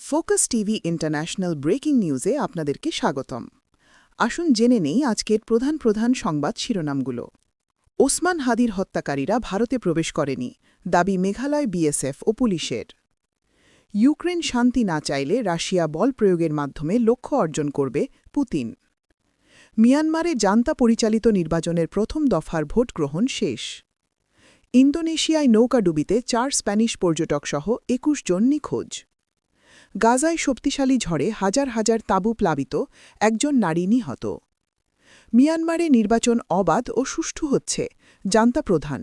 Focus TV international breaking নিউজে আপনাদেরকে স্বাগতম। আসুন জেনে নেই আজকের প্রধান প্রধান সংবাদ শিরোনামগুলো। ওসমান হাদির হত্যাকারীরা ভারতে প্রবেশ করেনি, দাবি মেঘালয় বিএসএফ ও পুলিশের। ইউক্রেন শান্তি না চাইলে রাশিয়া বল প্রয়োগের মাধ্যমে লক্ষ্য অর্জন করবে, পুতিন। মিয়ানমারে জান্তা পরিচালিত নির্বাচনের প্রথম দফার ভোট গ্রহণ শেষ। ইন্দোনেশিয়ায় নৌকাডুবিতে 4 স্প্যানিশ পর্যটকসহ 21 জন নিখোঁজ। গাজায় শক্তিশালী ঝড়ে হাজার হাজার তাঁবু প্লাবিত, একজন নারী নিহত। মিয়ানমারে নির্বাচন অবাধ ও সুষ্ঠু হচ্ছে, জান্তা প্রধান।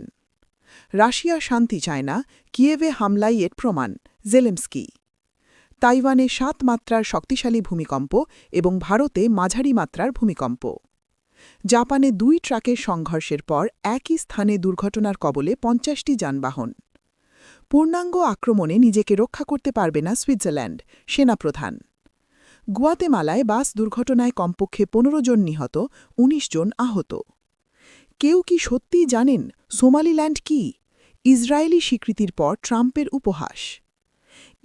রাশিয়া শান্তি চায় না, কিয়েভে হামলাই এর প্রমাণ, জেলেনস্কি। তাইওয়ানে 7 মাত্রার শক্তিশালী ভূমিকম্প এবং ভারতে মাঝারি মাত্রার ভূমিকম্প। জাপানে 2 ট্রাকের সংঘর্ষের পর একই স্থানে দুর্ঘটনার কবলে 50টি যানবাহন। পূর্ণাঙ্গ আক্রমণে নিজেকে রক্ষা করতে পারবে না সুইজারল্যান্ড, সেনাপ্রধান। গুয়াতেমালায় বাস দুর্ঘটনায় কমপক্ষে 15 জন নিহত, 19 জন আহত। কেউ কি সত্যিই জানেন সোমালিল্যান্ড কি? ইসরায়েলি স্বীকৃতির পর ট্রাম্পের উপহাস।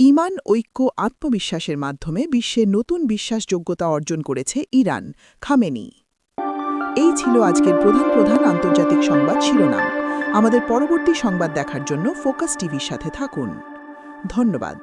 ঈমান, ঐক্য, আত্মবিশ্বাসের মাধ্যমে বিশ্বে নতুন বিশ্বাসযোগ্যতা অর্জন করেছে ইরান, খামেনি। এই ছিল আজকের প্রধান প্রধান আন্তর্জাতিক সংবাদ শিরোনাম। আমাদের পরবর্তী সংবাদ দেখার জন্য ফোকাস টিভির সাথে থাকুন। ধন্যবাদ।